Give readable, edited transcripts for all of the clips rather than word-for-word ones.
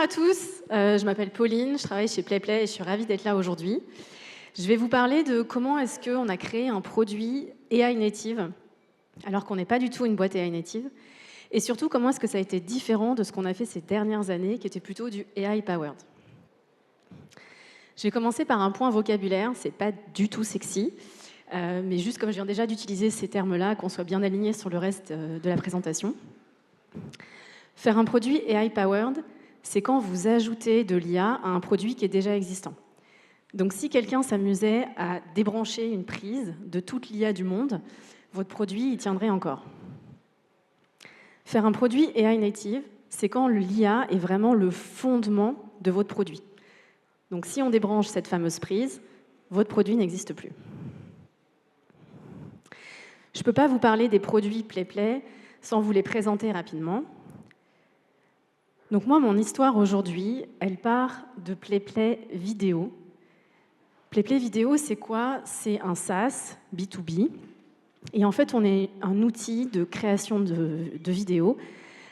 à tous, je m'appelle Pauline, je travaille chez PlayPlay et je suis ravie d'être là aujourd'hui. Je vais vous parler de comment est-ce qu'on a créé un produit AI native, alors qu'on n'est pas du tout une boîte AI native, et surtout comment est-ce que ça a été différent de ce qu'on a fait ces dernières années, qui était plutôt du AI powered. Je vais commencer par un point vocabulaire, c'est pas du tout sexy, mais juste comme je viens déjà d'utiliser ces termes-là, qu'on soit bien aligné sur le reste de la présentation. Faire un produit AI powered, c'est quand vous ajoutez de l'IA à un produit qui est déjà existant. Donc si quelqu'un s'amusait à débrancher une prise de toute l'IA du monde, votre produit y tiendrait encore. Faire un produit AI native, c'est quand l'IA est vraiment le fondement de votre produit. Donc si on débranche cette fameuse prise, votre produit n'existe plus. Je ne peux pas vous parler des produits PlayPlay sans vous les présenter rapidement. Donc moi, mon histoire aujourd'hui, elle part de PlayPlay Vidéo. PlayPlay Vidéo, c'est quoi? C'est un SaaS B2B. Et en fait, on est un outil de création de vidéos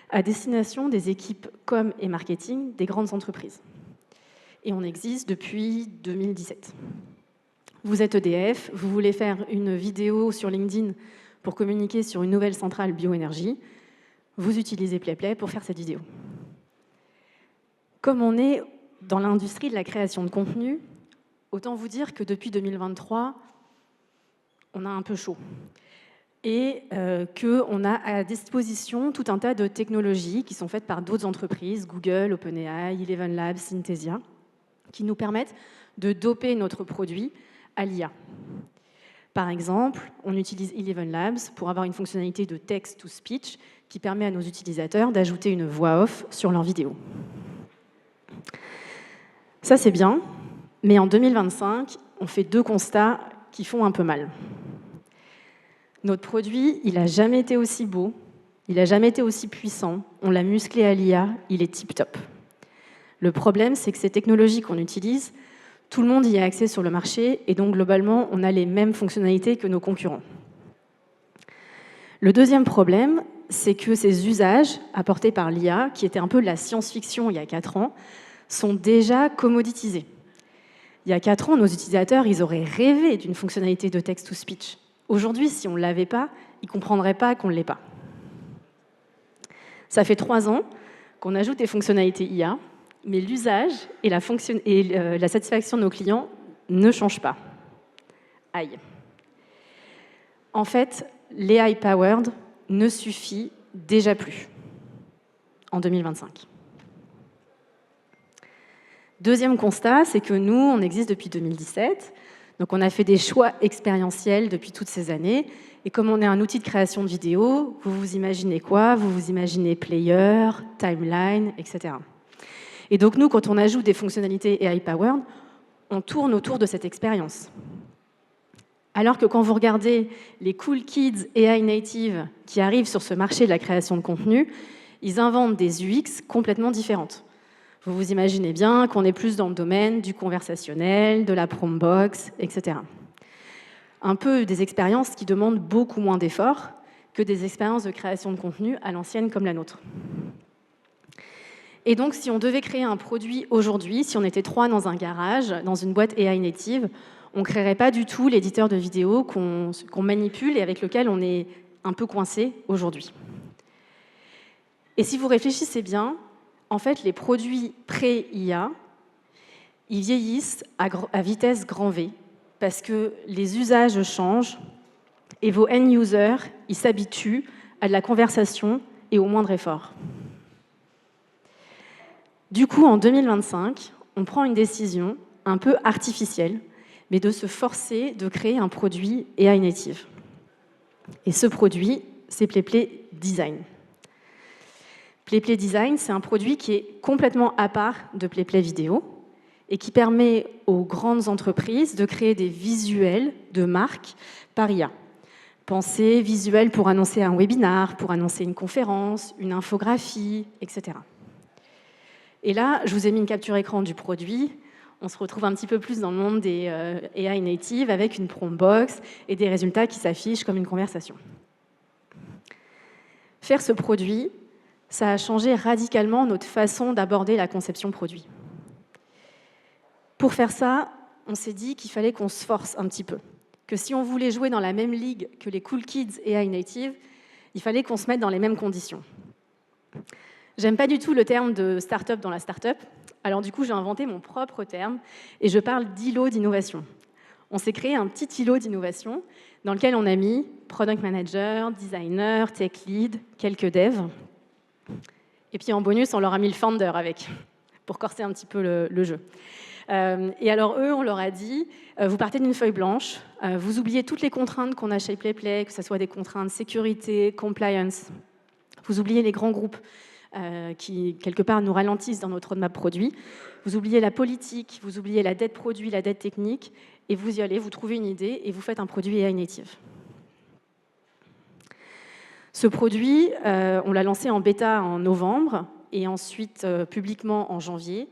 à destination des équipes com et marketing des grandes entreprises. Et on existe depuis 2017. Vous êtes EDF, vous voulez faire une vidéo sur LinkedIn pour communiquer sur une nouvelle centrale bioénergie, vous utilisez PlayPlay pour faire cette vidéo. Comme on est dans l'industrie de la création de contenu, autant vous dire que depuis 2023, on a un peu chaud. Et qu'on a à disposition tout un tas de technologies qui sont faites par d'autres entreprises, Google, OpenAI, Eleven Labs, Synthesia, qui nous permettent de doper notre produit à l'IA. Par exemple, on utilise Eleven Labs pour avoir une fonctionnalité de text-to-speech qui permet à nos utilisateurs d'ajouter une voix off sur leur vidéo. Ça, c'est bien, mais en 2025, on fait deux constats qui font un peu mal. Notre produit, il n'a jamais été aussi beau, il n'a jamais été aussi puissant, on l'a musclé à l'IA, il est tip-top. Le problème, c'est que ces technologies qu'on utilise, tout le monde y a accès sur le marché, et donc globalement, on a les mêmes fonctionnalités que nos concurrents. Le deuxième problème, c'est que ces usages apportés par l'IA, qui étaient un peu de la science-fiction il y a 4 ans, sont déjà commoditisés. Il y a 4 ans, nos utilisateurs, ils auraient rêvé d'une fonctionnalité de text-to-speech. Aujourd'hui, si on ne l'avait pas, ils ne comprendraient pas qu'on ne l'ait pas. Ça fait 3 ans qu'on ajoute des fonctionnalités IA, mais l'usage et la satisfaction de nos clients ne changent pas. Aïe. En fait, l'AI powered ne suffit déjà plus en 2025. Deuxième constat, c'est que nous, on existe depuis 2017, donc on a fait des choix expérientiels depuis toutes ces années, et comme on est un outil de création de vidéos, vous vous imaginez quoi? Vous vous imaginez player, timeline, etc. Et donc nous, quand on ajoute des fonctionnalités AI powered, on tourne autour de cette expérience. Alors que quand vous regardez les cool kids AI native qui arrivent sur ce marché de la création de contenu, ils inventent des UX complètement différentes. Vous vous imaginez bien qu'on est plus dans le domaine du conversationnel, de la prombox, etc. Un peu des expériences qui demandent beaucoup moins d'efforts que des expériences de création de contenu à l'ancienne comme la nôtre. Et donc, si on devait créer un produit aujourd'hui, si on était 3 dans un garage, dans une boîte AI native, on ne créerait pas du tout l'éditeur de vidéo qu'on manipule et avec lequel on est un peu coincé aujourd'hui. Et si vous réfléchissez bien, en fait, les produits pré-IA, ils vieillissent à vitesse grand V, parce que les usages changent et vos end-users, ils s'habituent à de la conversation et au moindre effort. Du coup, en 2025, on prend une décision un peu artificielle, mais de se forcer de créer un produit AI native. Et ce produit, c'est PlayPlay Design. PlayPlay Design, c'est un produit qui est complètement à part de PlayPlay Vidéo et qui permet aux grandes entreprises de créer des visuels de marque par IA. Pensez visuel pour annoncer un webinar, pour annoncer une conférence, une infographie, etc. Et là, je vous ai mis une capture écran du produit. On se retrouve un petit peu plus dans le monde des AI native avec une prombox et des résultats qui s'affichent comme une conversation. Faire ce produit, ça a changé radicalement notre façon d'aborder la conception produit. Pour faire ça, on s'est dit qu'il fallait qu'on se force un petit peu, que si on voulait jouer dans la même ligue que les cool kids AI native, il fallait qu'on se mette dans les mêmes conditions. J'aime pas du tout le terme de start-up dans la start-up, alors du coup j'ai inventé mon propre terme et je parle d'îlot d'innovation. On s'est créé un petit îlot d'innovation dans lequel on a mis product manager, designer, tech lead, quelques devs. Et puis en bonus, on leur a mis le founder avec, pour corser un petit peu le jeu. Et alors eux, on leur a dit, vous partez d'une feuille blanche, vous oubliez toutes les contraintes qu'on a chez PlayPlay, que ce soit des contraintes sécurité, compliance. Vous oubliez les grands groupes qui, quelque part, nous ralentissent dans notre roadmap produit. Vous oubliez la politique, vous oubliez la dette produit, la dette technique, et vous y allez, vous trouvez une idée et vous faites un produit AI native. Ce produit, on l'a lancé en bêta en novembre et ensuite publiquement en janvier.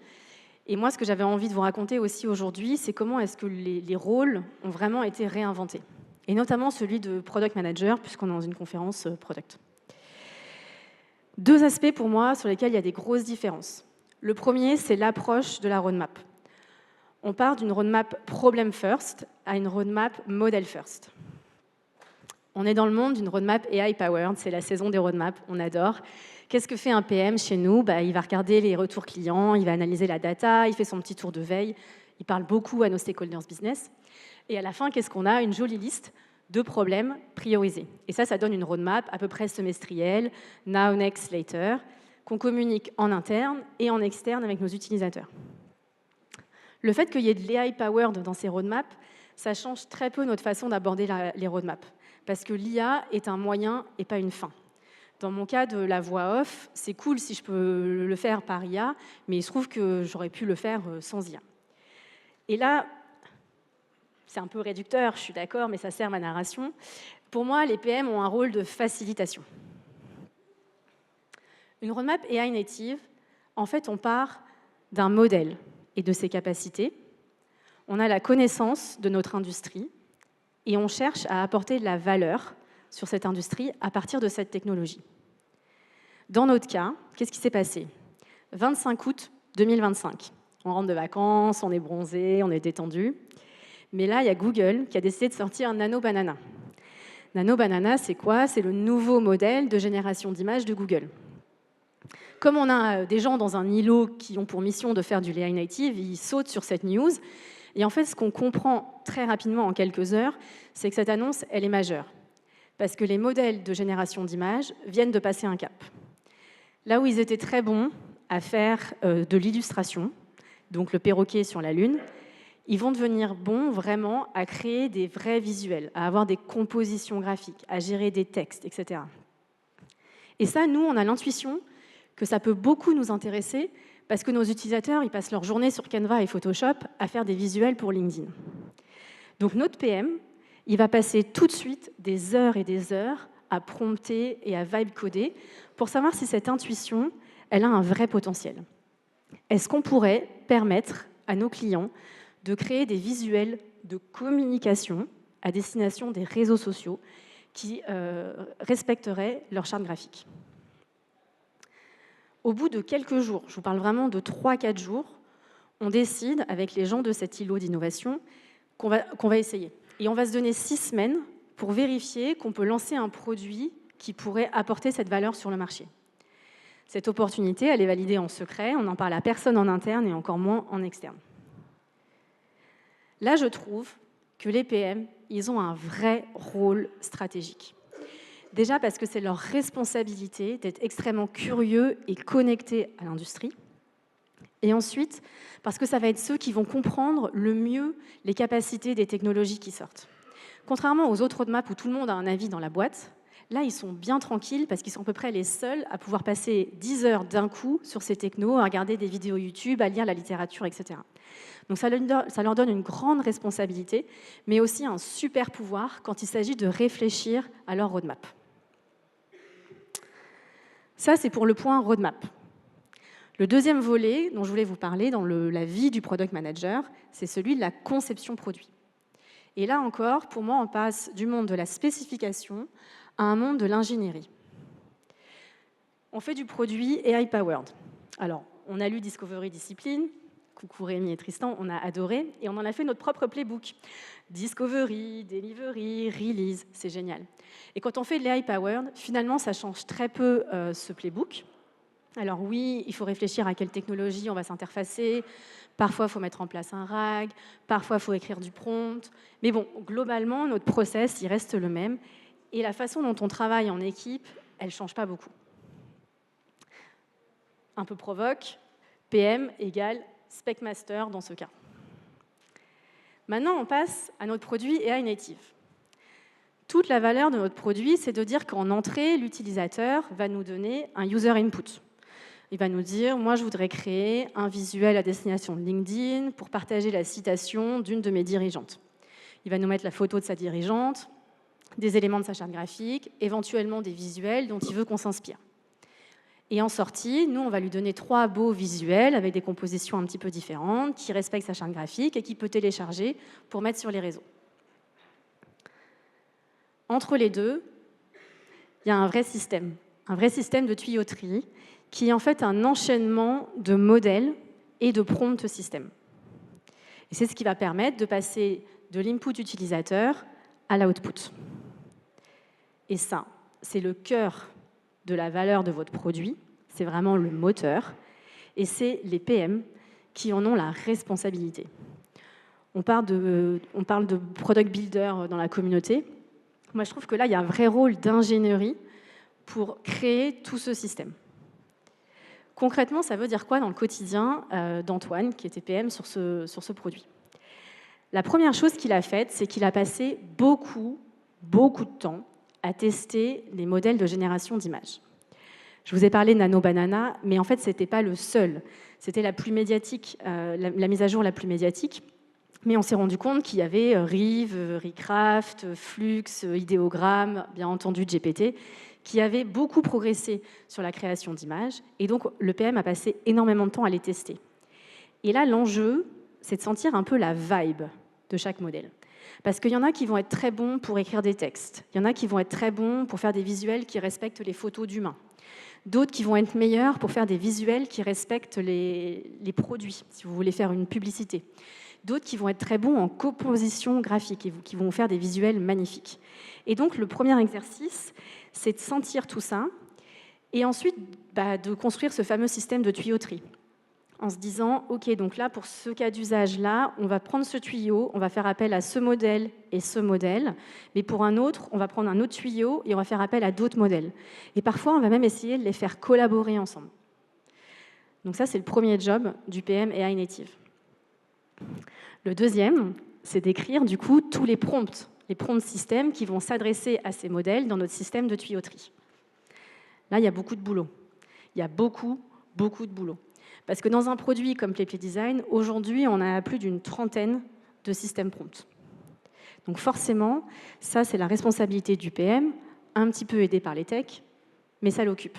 Et moi, ce que j'avais envie de vous raconter aussi aujourd'hui, c'est comment est-ce que les rôles ont vraiment été réinventés. Et notamment celui de product manager, puisqu'on est dans une conférence product. Deux aspects pour moi sur lesquels il y a des grosses différences. Le premier, c'est l'approche de la roadmap. On part d'une roadmap problem first à une roadmap model first. On est dans le monde d'une roadmap AI powered, c'est la saison des roadmaps, on adore. Qu'est-ce que fait un PM chez nous ? Il va regarder les retours clients, il va analyser la data, il fait son petit tour de veille, il parle beaucoup à nos stakeholders business. Et à la fin, qu'est-ce qu'on a ? Une jolie liste de problèmes priorisés. Et ça donne une roadmap à peu près semestrielle, now, next, later, qu'on communique en interne et en externe avec nos utilisateurs. Le fait qu'il y ait de l'AI powered dans ces roadmaps, ça change très peu notre façon d'aborder les roadmaps. Parce que l'IA est un moyen et pas une fin. Dans mon cas de la voix off, c'est cool si je peux le faire par IA, mais il se trouve que j'aurais pu le faire sans IA. Et là, c'est un peu réducteur, je suis d'accord, mais ça sert ma narration. Pour moi, les PM ont un rôle de facilitation. Une roadmap AI native, en fait, on part d'un modèle et de ses capacités. On a la connaissance de notre industrie et on cherche à apporter de la valeur sur cette industrie à partir de cette technologie. Dans notre cas, qu'est-ce qui s'est passé ? 25 août 2025. On rentre de vacances, on est bronzé, on est détendu. Mais là, il y a Google qui a décidé de sortir Nano Banana. Nano Banana, c'est quoi ? C'est le nouveau modèle de génération d'images de Google. Comme on a des gens dans un îlot qui ont pour mission de faire du AI native, ils sautent sur cette news. Et en fait, ce qu'on comprend très rapidement en quelques heures, c'est que cette annonce, elle est majeure. Parce que les modèles de génération d'images viennent de passer un cap. Là où ils étaient très bons à faire de l'illustration, donc le perroquet sur la Lune, ils vont devenir bons vraiment à créer des vrais visuels, à avoir des compositions graphiques, à gérer des textes, etc. Et ça, nous, on a l'intuition que ça peut beaucoup nous intéresser parce que nos utilisateurs, ils passent leur journée sur Canva et Photoshop à faire des visuels pour LinkedIn. Donc notre PM, il va passer tout de suite des heures et des heures à prompter et à vibe coder pour savoir si cette intuition, elle a un vrai potentiel. Est-ce qu'on pourrait permettre à nos clients de créer des visuels de communication à destination des réseaux sociaux qui respecteraient leur charte graphique ? Au bout de quelques jours, je vous parle vraiment de 3-4 jours, on décide avec les gens de cet îlot d'innovation qu'on va essayer. Et on va se donner 6 semaines pour vérifier qu'on peut lancer un produit qui pourrait apporter cette valeur sur le marché. Cette opportunité, elle est validée en secret, on n'en parle à personne en interne et encore moins en externe. Là, je trouve que les PM, ils ont un vrai rôle stratégique. Déjà parce que c'est leur responsabilité d'être extrêmement curieux et connectés à l'industrie. Et ensuite, parce que ça va être ceux qui vont comprendre le mieux les capacités des technologies qui sortent. Contrairement aux autres roadmaps où tout le monde a un avis dans la boîte, là, ils sont bien tranquilles parce qu'ils sont à peu près les seuls à pouvoir passer 10 heures d'un coup sur ces technos, à regarder des vidéos YouTube, à lire la littérature, etc. Donc ça leur donne une grande responsabilité, mais aussi un super pouvoir quand il s'agit de réfléchir à leur roadmap. Ça, c'est pour le point roadmap. Le deuxième volet dont je voulais vous parler dans la vie du product manager, c'est celui de la conception produit. Et là encore, pour moi, on passe du monde de la spécification à un monde de l'ingénierie. On fait du produit AI-powered. Alors, on a lu Discovery Discipline, coucou Rémi et Tristan, on a adoré, et on en a fait notre propre playbook. Discovery, Delivery, Release, c'est génial. Et quand on fait de l'AI-powered, finalement, ça change très peu ce playbook. Alors oui, il faut réfléchir à quelle technologie on va s'interfacer. Parfois, il faut mettre en place un RAG. Parfois, il faut écrire du prompt. Mais bon, globalement, notre process, il reste le même. Et la façon dont on travaille en équipe, elle ne change pas beaucoup. Un peu provoque, PM égale Spec Master dans ce cas. Maintenant, on passe à notre produit AI native. Toute la valeur de notre produit, c'est de dire qu'en entrée, l'utilisateur va nous donner un user input. Il va nous dire, moi, je voudrais créer un visuel à destination de LinkedIn pour partager la citation d'une de mes dirigeantes. Il va nous mettre la photo de sa dirigeante, des éléments de sa charte graphique, éventuellement des visuels dont il veut qu'on s'inspire. Et en sortie, nous, on va lui donner 3 beaux visuels avec des compositions un petit peu différentes, qui respectent sa charte graphique et qui peut télécharger pour mettre sur les réseaux. Entre les deux, il y a un vrai système de tuyauterie qui est en fait un enchaînement de modèles et de prompt système. Et c'est ce qui va permettre de passer de l'input utilisateur à l'output. Et ça, c'est le cœur de la valeur de votre produit, c'est vraiment le moteur, et c'est les PM qui en ont la responsabilité. On parle de product builder dans la communauté. Moi, je trouve que là, il y a un vrai rôle d'ingénierie pour créer tout ce système. Concrètement, ça veut dire quoi dans le quotidien d'Antoine, qui était PM sur ce produit? La première chose qu'il a faite, c'est qu'il a passé beaucoup de temps à tester les modèles de génération d'images. Je vous ai parlé de Nano Banana, mais en fait, ce n'était pas le seul. C'était la plus médiatique, la mise à jour la plus médiatique. Mais on s'est rendu compte qu'il y avait Rive, Recraft, Flux, Ideogram, bien entendu GPT, qui avaient beaucoup progressé sur la création d'images. Et donc, le PM a passé énormément de temps à les tester. Et là, l'enjeu, c'est de sentir un peu la vibe de chaque modèle. Parce qu'il y en a qui vont être très bons pour écrire des textes. Il y en a qui vont être très bons pour faire des visuels qui respectent les photos d'humains. D'autres qui vont être meilleurs pour faire des visuels qui respectent les produits, si vous voulez faire une publicité. D'autres qui vont être très bons en composition graphique et qui vont faire des visuels magnifiques. Et donc, le premier exercice, c'est de sentir tout ça et ensuite de construire ce fameux système de tuyauterie en se disant, OK, donc là, pour ce cas d'usage-là, on va prendre ce tuyau, on va faire appel à ce modèle et ce modèle, mais pour un autre, on va prendre un autre tuyau et on va faire appel à d'autres modèles. Et parfois, on va même essayer de les faire collaborer ensemble. Donc ça, c'est le premier job du PM AI Native. Le deuxième, c'est d'écrire du coup tous les prompts systèmes qui vont s'adresser à ces modèles dans notre système de tuyauterie. Là, il y a beaucoup de boulot. Il y a beaucoup de boulot. Parce que dans un produit comme Playplay Design, aujourd'hui, on a plus d'une trentaine de systèmes prompts. Donc forcément, ça, c'est la responsabilité du PM, un petit peu aidé par les techs, mais ça l'occupe.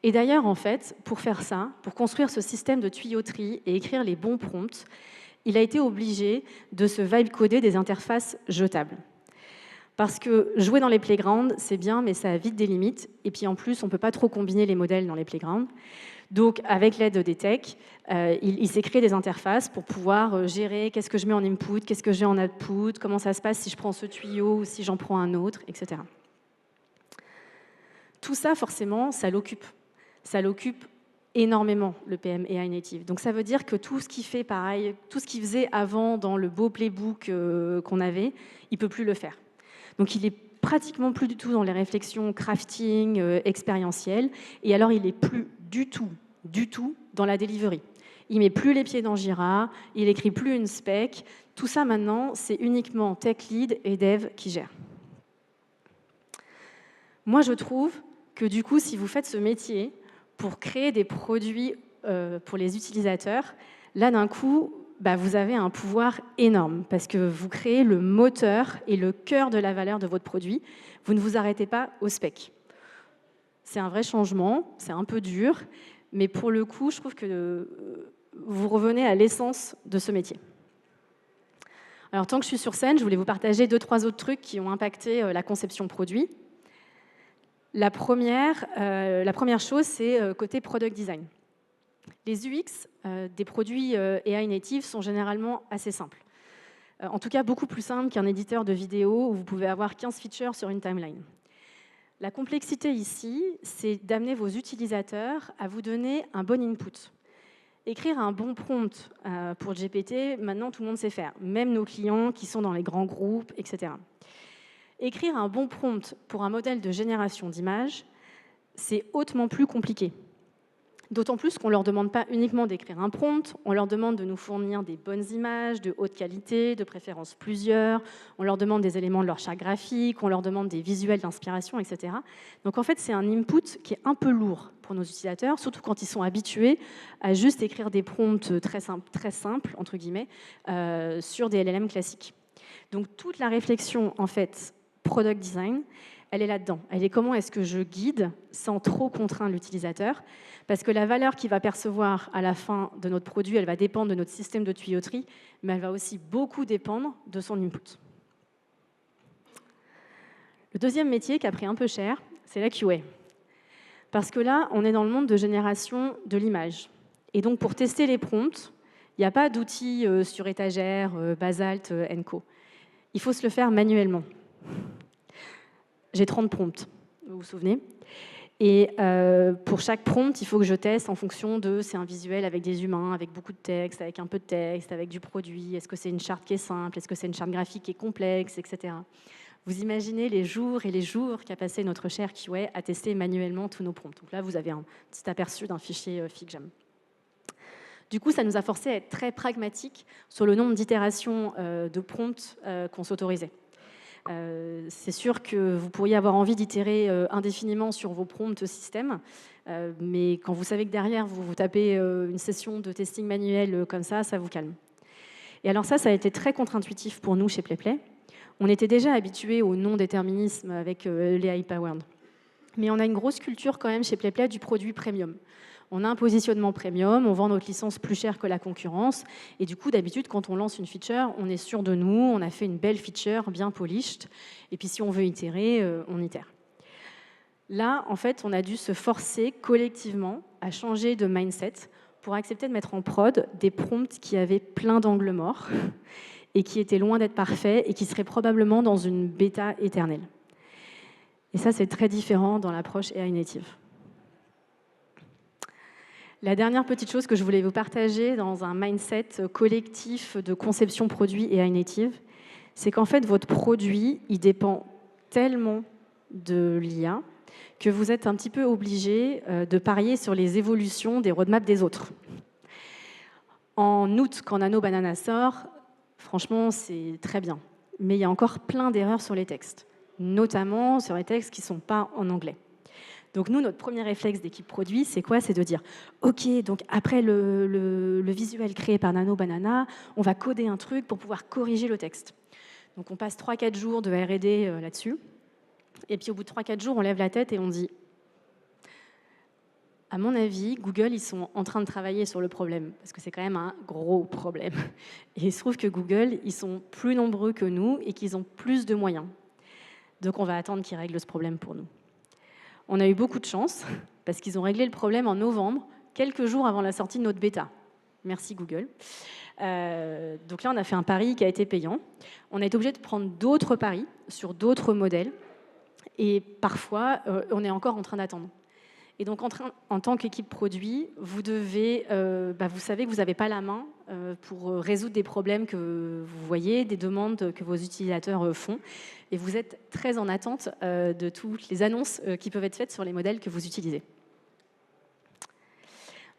Et d'ailleurs, en fait, pour faire ça, pour construire ce système de tuyauterie et écrire les bons prompts, il a été obligé de se vibe-coder des interfaces jetables. Parce que jouer dans les playgrounds, c'est bien, mais ça a vite des limites. Et puis en plus, on ne peut pas trop combiner les modèles dans les playgrounds. Donc, avec l'aide des techs, il s'est créé des interfaces pour pouvoir gérer qu'est-ce que je mets en input, qu'est-ce que j'ai en output, comment ça se passe si je prends ce tuyau ou si j'en prends un autre, etc. Tout ça, forcément, ça l'occupe. Ça l'occupe énormément, le PM AI Native. Donc, ça veut dire que tout ce qu'il fait pareil, tout ce qu'il faisait avant dans le beau playbook qu'on avait, il ne peut plus le faire. Donc, il est pratiquement plus du tout dans les réflexions crafting, expérientielles. Et alors, il n'est plus du tout dans la delivery. Il met plus les pieds dans Jira, il écrit plus une spec. Tout ça, maintenant, c'est uniquement tech lead et dev qui gèrent. Moi, je trouve que du coup, si vous faites ce métier pour créer des produits pour les utilisateurs, là, d'un coup, vous avez un pouvoir énorme parce que vous créez le moteur et le cœur de la valeur de votre produit. Vous ne vous arrêtez pas au spec. C'est un vrai changement, c'est un peu dur, mais pour le coup, je trouve que vous revenez à l'essence de ce métier. Alors, tant que je suis sur scène, je voulais vous partager 2-3 autres trucs qui ont impacté la conception produit. La première chose, c'est côté product design. Les UX des produits AI native sont généralement assez simples. En tout cas, beaucoup plus simples qu'un éditeur de vidéo où vous pouvez avoir 15 features sur une timeline. La complexité ici, c'est d'amener vos utilisateurs à vous donner un bon input. Écrire un bon prompt pour GPT, maintenant tout le monde sait faire, même nos clients qui sont dans les grands groupes, etc. Écrire un bon prompt pour un modèle de génération d'images, c'est hautement plus compliqué. D'autant plus qu'on ne leur demande pas uniquement d'écrire un prompt, on leur demande de nous fournir des bonnes images de haute qualité, de préférence plusieurs, on leur demande des éléments de leur charte graphique, on leur demande des visuels d'inspiration, etc. Donc en fait, c'est un input qui est un peu lourd pour nos utilisateurs, surtout quand ils sont habitués à juste écrire des prompts très simples entre guillemets, sur des LLM classiques. Donc toute la réflexion, en fait, product design, elle est là-dedans. Elle est comment est-ce que je guide sans trop contraindre l'utilisateur, parce que la valeur qu'il va percevoir à la fin de notre produit, elle va dépendre de notre système de tuyauterie, mais elle va aussi beaucoup dépendre de son input. Le deuxième métier qui a pris un peu cher, c'est la QA. Parce que là, on est dans le monde de génération de l'image. Et donc, pour tester les prompts, il n'y a pas d'outils sur étagère, Basalt, Co. Il faut se le faire manuellement. J'ai 30 prompts, vous vous souvenez? Et pour chaque prompt, il faut que je teste en fonction de c'est un visuel avec des humains, avec beaucoup de texte, avec un peu de texte, avec du produit, est-ce que c'est une charte qui est simple, est-ce que c'est une charte graphique qui est complexe, etc. Vous imaginez les jours et les jours qu'a passé notre cher QA à tester manuellement tous nos prompts. Donc là, vous avez un petit aperçu d'un fichier FigJam. Du coup, ça nous a forcé à être très pragmatiques sur le nombre d'itérations de prompts qu'on s'autorisait. C'est sûr que vous pourriez avoir envie d'itérer indéfiniment sur vos prompts système, mais quand vous savez que derrière, vous tapez une session de testing manuel comme ça vous calme. Et alors ça a été très contre-intuitif pour nous chez PlayPlay. On était déjà habitués au non-déterminisme avec les high-powered. Mais on a une grosse culture quand même chez PlayPlay du produit premium. On a un positionnement premium, on vend notre licence plus cher que la concurrence. Et du coup, d'habitude, quand on lance une feature, on est sûr de nous, on a fait une belle feature, bien polished. Et puis si on veut itérer, on itère. Là, en fait, on a dû se forcer collectivement à changer de mindset pour accepter de mettre en prod des prompts qui avaient plein d'angles morts et qui étaient loin d'être parfaits et qui seraient probablement dans une bêta éternelle. Et ça, c'est très différent dans l'approche AI native. La dernière petite chose que je voulais vous partager dans un mindset collectif de conception produit AI native, c'est qu'en fait, votre produit, il dépend tellement de l'IA que vous êtes un petit peu obligé de parier sur les évolutions des roadmaps des autres. En août, quand Nano Banana sort, franchement, c'est très bien. Mais il y a encore plein d'erreurs sur les textes, notamment sur les textes qui ne sont pas en anglais. Donc nous, notre premier réflexe d'équipe produit, c'est quoi? C'est de dire, OK, donc après le visuel créé par Nano Banana, on va coder un truc pour pouvoir corriger le texte. Donc on passe 3-4 jours de R&D là-dessus. Et puis au bout de 3-4 jours, on lève la tête et on dit, à mon avis, Google, ils sont en train de travailler sur le problème, parce que c'est quand même un gros problème. Et il se trouve que Google, ils sont plus nombreux que nous et qu'ils ont plus de moyens. Donc on va attendre qu'ils règlent ce problème pour nous. On a eu beaucoup de chance, parce qu'ils ont réglé le problème en novembre, quelques jours avant la sortie de notre bêta. Merci Google. Donc là, on a fait un pari qui a été payant. On a été obligé de prendre d'autres paris sur d'autres modèles. Et parfois, on est encore en train d'attendre. Et donc, en tant qu'équipe produit, vous devez, vous savez que vous n'avez pas la main pour résoudre des problèmes que vous voyez, des demandes que vos utilisateurs font. Et vous êtes très en attente de toutes les annonces qui peuvent être faites sur les modèles que vous utilisez.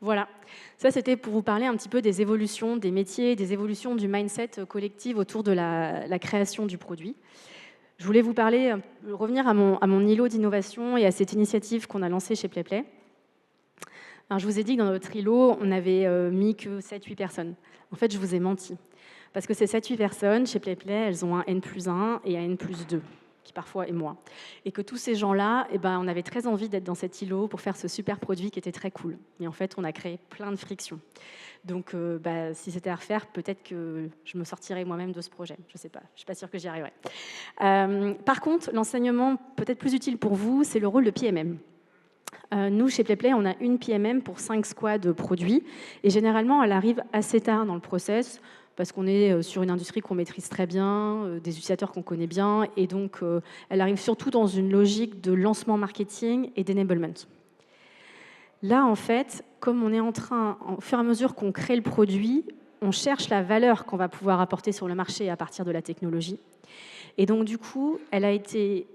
Voilà, ça c'était pour vous parler un petit peu des évolutions des métiers, des évolutions du mindset collectif autour de la création du produit. Je voulais vous parler, revenir à mon îlot d'innovation et à cette initiative qu'on a lancée chez PlayPlay. Alors, je vous ai dit que dans notre îlot, on n'avait mis que 7-8 personnes. En fait, je vous ai menti. Parce que ces 7-8 personnes, chez PlayPlay, elles ont un N+1 et un N+2. qui parfois est moi. Et que tous ces gens-là, eh ben, on avait très envie d'être dans cet îlot pour faire ce super produit qui était très cool. Mais en fait, on a créé plein de frictions. Donc, si c'était à refaire, peut-être que je me sortirais moi-même de ce projet. Je ne sais pas, je ne suis pas sûre que j'y arriverai. Par contre, l'enseignement peut-être plus utile pour vous, c'est le rôle de PMM. Nous, chez PlayPlay, on a une PMM pour 5 squads produits. Et généralement, elle arrive assez tard dans le process parce qu'on est sur une industrie qu'on maîtrise très bien, des utilisateurs qu'on connaît bien. Et donc, elle arrive surtout dans une logique de lancement marketing et d'enablement. Là, en fait, comme on est en train, au fur et à mesure qu'on crée le produit, on cherche la valeur qu'on va pouvoir apporter sur le marché à partir de la technologie. Et donc, du coup, elle a été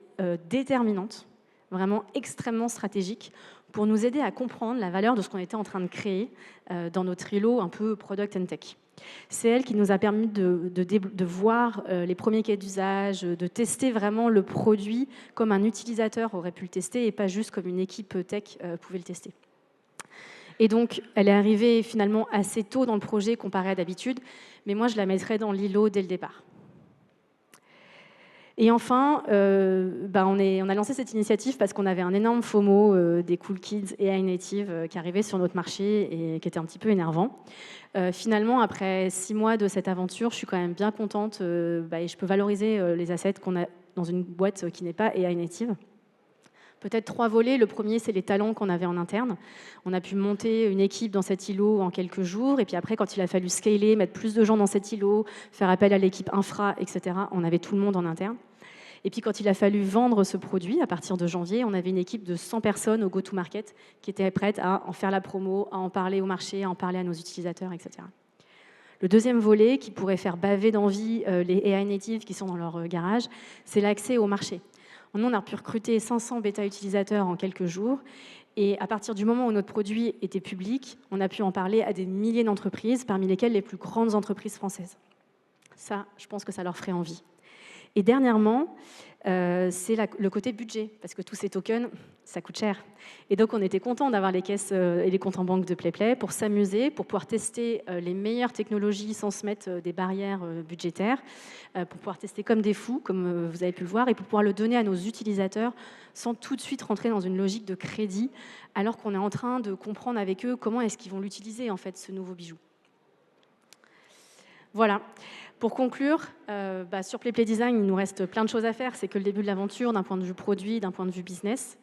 déterminante, vraiment extrêmement stratégique, pour nous aider à comprendre la valeur de ce qu'on était en train de créer dans notre îlot un peu product and tech. C'est elle qui nous a permis de voir les premiers cas d'usage, de tester vraiment le produit comme un utilisateur aurait pu le tester et pas juste comme une équipe tech pouvait le tester. Et donc, elle est arrivée finalement assez tôt dans le projet comparé à d'habitude, mais moi, je la mettrais dans l'îlot dès le départ. Et enfin, on a lancé cette initiative parce qu'on avait un énorme FOMO des cool kids et AI native qui arrivaient sur notre marché et qui était un petit peu énervant. Finalement, après 6 mois de cette aventure, je suis quand même bien contente et je peux valoriser les assets qu'on a dans une boîte qui n'est pas AI native. Peut-être 3 volets. Le premier, c'est les talents qu'on avait en interne. On a pu monter une équipe dans cet îlot en quelques jours. Et puis après, quand il a fallu scaler, mettre plus de gens dans cet îlot, faire appel à l'équipe infra, etc., on avait tout le monde en interne. Et puis quand il a fallu vendre ce produit, à partir de janvier, on avait une équipe de 100 personnes au go-to-market qui étaient prêtes à en faire la promo, à en parler au marché, à en parler à nos utilisateurs, etc. Le deuxième volet, qui pourrait faire baver d'envie les AI natives qui sont dans leur garage, c'est l'accès au marché. Nous, on a pu recruter 500 bêta-utilisateurs en quelques jours. Et à partir du moment où notre produit était public, on a pu en parler à des milliers d'entreprises, parmi lesquelles les plus grandes entreprises françaises. Ça, je pense que ça leur ferait envie. Et dernièrement, c'est le côté budget, parce que tous ces tokens, ça coûte cher. Et donc, on était content d'avoir les caisses et les comptes en banque de PlayPlay pour s'amuser, pour pouvoir tester les meilleures technologies sans se mettre des barrières budgétaires, pour pouvoir tester comme des fous, comme vous avez pu le voir, et pour pouvoir le donner à nos utilisateurs sans tout de suite rentrer dans une logique de crédit, alors qu'on est en train de comprendre avec eux comment est-ce qu'ils vont l'utiliser, en fait, ce nouveau bijou. Voilà. Pour conclure, sur PlayPlay Design, il nous reste plein de choses à faire. C'est que le début de l'aventure, d'un point de vue produit, d'un point de vue business.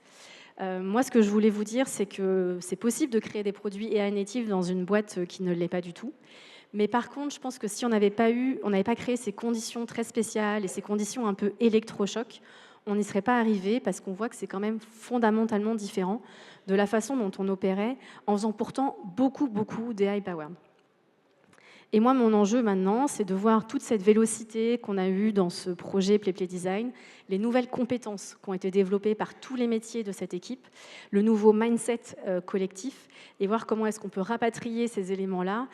Moi, ce que je voulais vous dire, c'est que c'est possible de créer des produits AI native dans une boîte qui ne l'est pas du tout. Mais par contre, je pense que si on n'avait pas créé ces conditions très spéciales et ces conditions un peu électrochocs, on n'y serait pas arrivé parce qu'on voit que c'est quand même fondamentalement différent de la façon dont on opérait en faisant pourtant beaucoup d'AI powered. Et moi, mon enjeu maintenant, c'est de voir toute cette vélocité qu'on a eue dans ce projet PlayPlay Design, les nouvelles compétences qui ont été développées par tous les métiers de cette équipe, le nouveau mindset collectif, et voir comment est-ce qu'on peut rapatrier ces éléments-là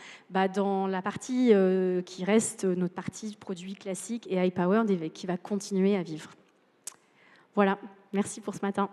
dans la partie qui reste notre partie produit classique et high-powered et qui va continuer à vivre. Voilà, merci pour ce matin.